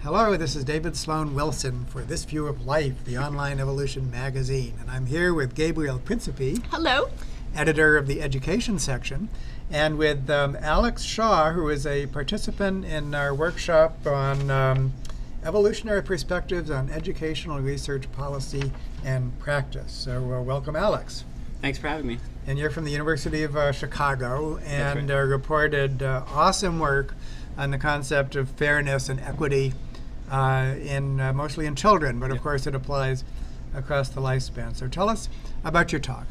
Hello, this is David Sloan Wilson for This View of Life, the online evolution magazine. And I'm here with Gabrielle Principe. Hello. Editor of the education section, and with Alex Shaw, who is a participant in our workshop on evolutionary perspectives on educational research policy and practice. So welcome, Alex. Thanks for having me. And you're from the University of Chicago, and That's right. Reported awesome work on the concept of fairness and equity mostly in children, but of course it applies across the lifespan. So tell us about your talk.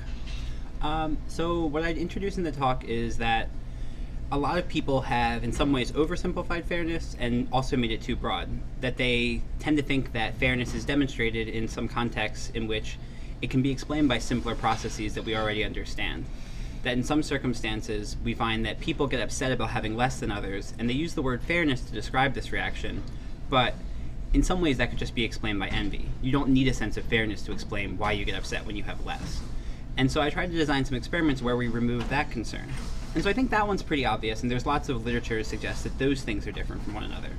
So what I'd introduce in the talk is that a lot of people have in some ways oversimplified fairness and also made it too broad. That they tend to think that fairness is demonstrated in some contexts in which it can be explained by simpler processes that we already understand. That in some circumstances we find that people get upset about having less than others, and they use the word fairness to describe this reaction, but in some ways that could just be explained by envy. You don't need a sense of fairness to explain why you get upset when you have less. And so I tried to design some experiments where we remove that concern. And so I think that one's pretty obvious, and there's lots of literature to suggest that those things are different from one another.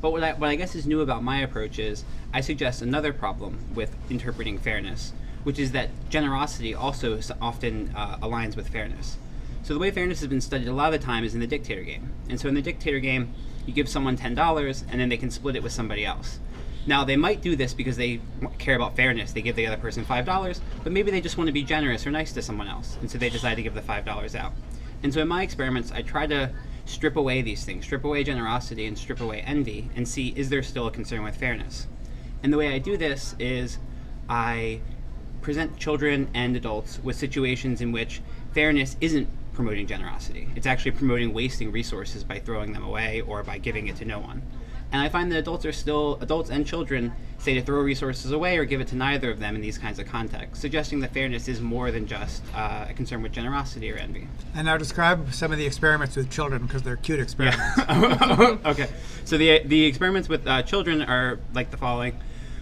But what I guess is new about my approach is I suggest another problem with interpreting fairness, which is that generosity also often aligns with fairness. So the way fairness has been studied a lot of the time is in the dictator game. And so in the dictator game, you give someone $10 and then they can split it with somebody else. Now they might do this because they care about fairness. They give the other person $5, but maybe they just want to be generous or nice to someone else, and so they decide to give the $5 out. And so in my experiments, I try to strip away these things, strip away generosity and strip away envy, and see, is there still a concern with fairness? And the way I do this is I present children and adults with situations in which fairness isn't promoting generosity. It's actually promoting wasting resources by throwing them away or by giving it to no one. And I find that adults and children say to throw resources away or give it to neither of them in these kinds of contexts, suggesting that fairness is more than just a concern with generosity or envy. And now describe some of the experiments with children, because they're cute experiments. Yeah. Okay. So the experiments with children are like the following.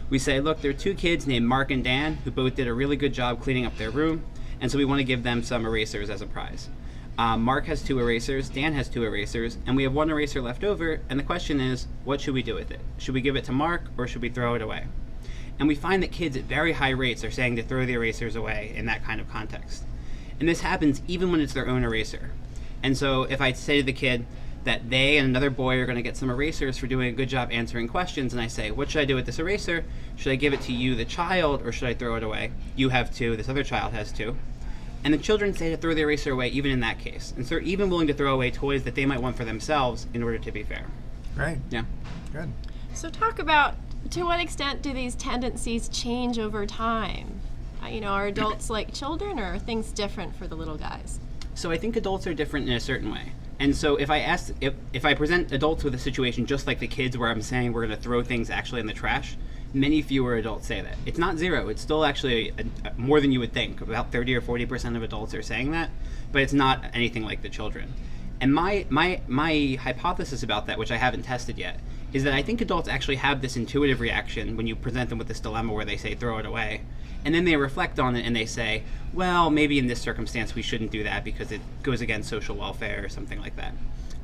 We say, look, there are two kids named Mark and Dan who both did a really good job cleaning up their room, and so we want to give them some erasers as a prize. Mark has 2 erasers, Dan has 2 erasers, and we have 1 eraser left over, and the question is, what should we do with it? Should we give it to Mark, or should we throw it away? And we find that kids at very high rates are saying to throw the erasers away in that kind of context. And this happens even when it's their own eraser. And so if I say to the kid that they and another boy are going to get some erasers for doing a good job answering questions, and I say, what should I do with this eraser? Should I give it to you, the child, or should I throw it away? You have 2, this other child has 2. And the children say to throw the eraser away even in that case. And so they're even willing to throw away toys that they might want for themselves in order to be fair. Right. Yeah. Good. So talk about, to what extent do these tendencies change over time? Are adults like children, or are things different for the little guys? So I think adults are different in a certain way. And so if I present adults with a situation just like the kids where I'm saying we're going to throw things actually in the trash, many fewer adults say that. It's not 0. It's still actually more than you would think. About 30 or 40% of adults are saying that, but it's not anything like the children. And my hypothesis about that, which I haven't tested yet, is that I think adults actually have this intuitive reaction when you present them with this dilemma where they say throw it away. And then they reflect on it and they say, well, maybe in this circumstance we shouldn't do that because it goes against social welfare or something like that.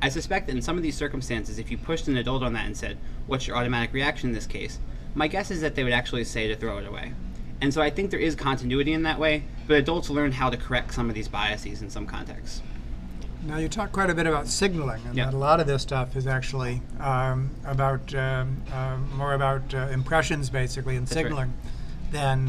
I suspect that in some of these circumstances, if you pushed an adult on that and said, what's your automatic reaction in this case? My guess is that they would actually say to throw it away. And so I think there is continuity in that way, but adults learn how to correct some of these biases in some contexts. Now, you talk quite a bit about signaling, and that a lot of this stuff is actually more about impressions, basically, and signaling than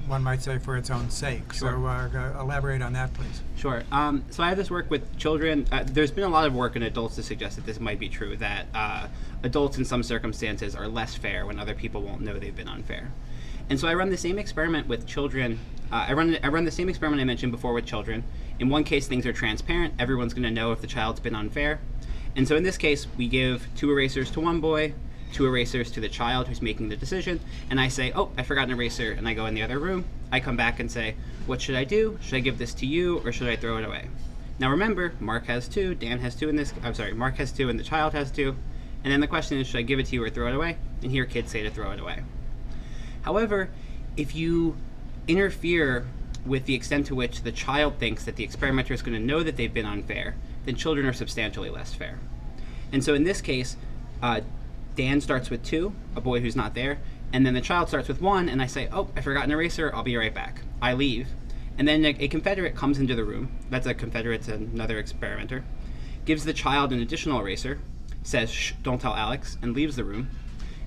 one might say for its own sake. Sure. So elaborate on that, please. Sure. So I have this work with children. There's been a lot of work in adults to suggest that this might be true, that adults in some circumstances are less fair when other people won't know they've been unfair. And so I run the same experiment with children. I run the same experiment I mentioned before with children. In one case, things are transparent. Everyone's going to know if the child's been unfair. And so in this case, we give 2 erasers to one boy, 2 erasers to the child who's making the decision, and I say, oh, I forgot an eraser, and I go in the other room. I come back and say, what should I do? Should I give this to you, or should I throw it away? Now remember, Mark has 2, Dan has 2 Mark has 2, and the child has 2. And then the question is, should I give it to you or throw it away? And here kids say to throw it away. However, if you interfere with the extent to which the child thinks that the experimenter is going to know that they've been unfair, then children are substantially less fair. And so in this case, Dan starts with 2, a boy who's not there, and then the child starts with 1, and I say, oh, I forgot an eraser, I'll be right back. I leave. And then a Confederate comes into the room. That's a Confederate's another experimenter. Gives the child an additional eraser, says, shh, don't tell Alex, and leaves the room.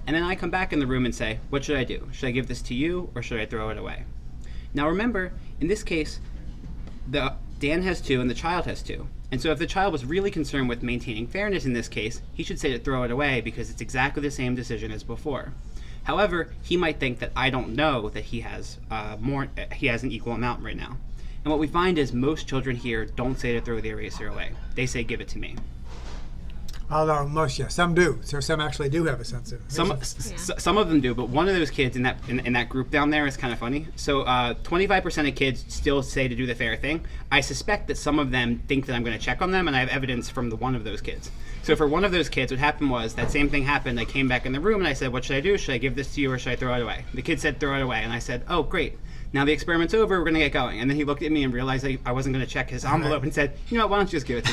And then I come back in the room and say, what should I do? Should I give this to you, or should I throw it away? Now remember, in this case, Dan has 2 and the child has 2. And so if the child was really concerned with maintaining fairness in this case, he should say to throw it away because it's exactly the same decision as before. However, he might think that I don't know that he has an equal amount right now. And what we find is most children here don't say to throw the eraser away. They say, give it to me. Although most, yes, some do. So some actually do have a sense of Some of them do, but one of those kids in that group down there is kind of funny. So 25% of kids still say to do the fair thing. I suspect that some of them think that I'm going to check on them, and I have evidence from one of those kids. So for one of those kids, what happened was that same thing happened. I came back in the room and I said, what should I do? Should I give this to you or should I throw it away? The kid said, throw it away. And I said, oh, great. Now the experiment's over, we're going to get going. And then he looked at me and realized I wasn't going to check his envelope and said, you know what, why don't you just give it to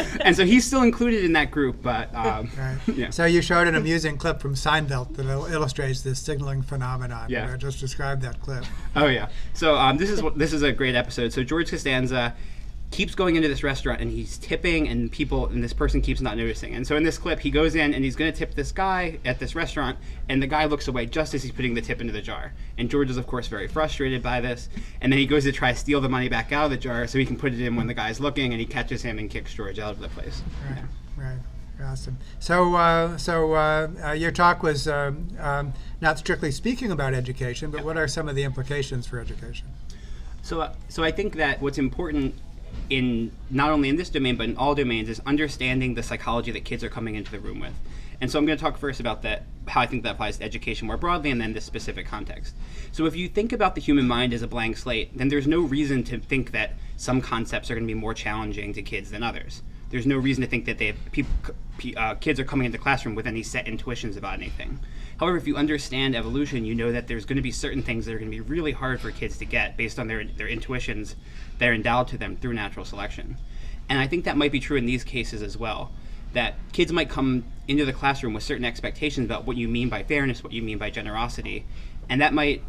me? And so he's still included in that group, but right. Yeah. So you showed an amusing clip from Seinfeld that illustrates this signaling phenomenon. Yeah. Just describe that clip. Oh yeah. So this is a great episode. So George Costanza keeps going into this restaurant and he's tipping and this person keeps not noticing. And so in this clip, he goes in and he's going to tip this guy at this restaurant, and the guy looks away just as he's putting the tip into the jar. And George is of course very frustrated by this, and then he goes to try to steal the money back out of the jar so he can put it in when the guy's looking, and he catches him and kicks George out of the place. Right. Yeah. Right. Awesome. So, your talk was not strictly speaking about education, but what are some of the implications for education? So I think that what's important in not only in this domain but in all domains is understanding the psychology that kids are coming into the room with. And so I'm going to talk first about that, how I think that applies to education more broadly, and then this specific context. So if you think about the human mind as a blank slate, then there's no reason to think that some concepts are going to be more challenging to kids than others. There's no reason to think that kids are coming into the classroom with any set intuitions about anything. However, if you understand evolution, you know that there's going to be certain things that are going to be really hard for kids to get based on their intuitions that are endowed to them through natural selection. And I think that might be true in these cases as well, that kids might come into the classroom with certain expectations about what you mean by fairness, what you mean by generosity, and that might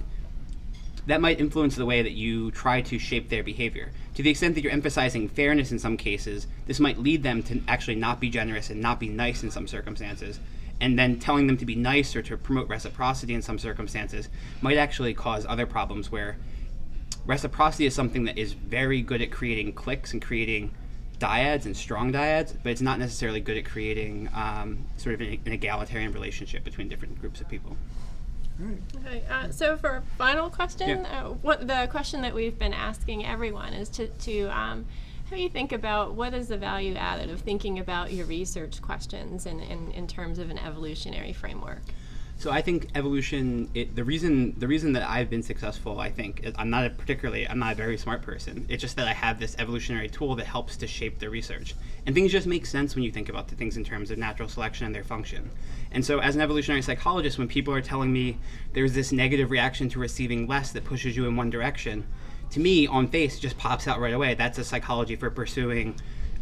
influence the way that you try to shape their behavior. To the extent that you're emphasizing fairness in some cases, this might lead them to actually not be generous and not be nice in some circumstances. And then telling them to be nice or to promote reciprocity in some circumstances might actually cause other problems where reciprocity is something that is very good at creating cliques and creating dyads and strong dyads, but it's not necessarily good at creating sort of an egalitarian relationship between different groups of people. Right. Okay, so for a final question, what the question that we've been asking everyone is to how do you think about what is the value added of thinking about your research questions in terms of an evolutionary framework? So I think evolution, the reason that I've been successful, I think, is I'm not a very smart person. It's just that I have this evolutionary tool that helps to shape the research. And things just make sense when you think about the things in terms of natural selection and their function. And so as an evolutionary psychologist, when people are telling me there's this negative reaction to receiving less that pushes you in one direction, to me, on face, it just pops out right away. That's a psychology for pursuing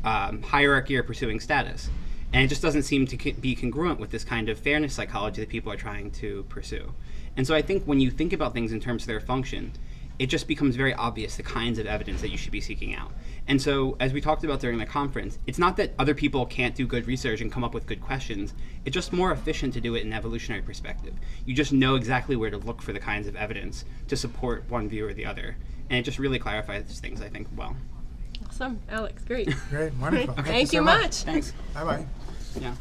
hierarchy or pursuing status. And it just doesn't seem to be congruent with this kind of fairness psychology that people are trying to pursue. And so I think when you think about things in terms of their function, it just becomes very obvious the kinds of evidence that you should be seeking out. And so, as we talked about during the conference, it's not that other people can't do good research and come up with good questions. It's just more efficient to do it in an evolutionary perspective. You just know exactly where to look for the kinds of evidence to support one view or the other. And it just really clarifies things, I think, well. Awesome. Alex, great. Great, wonderful. Thank you so much. Thanks. Bye-bye. Yeah.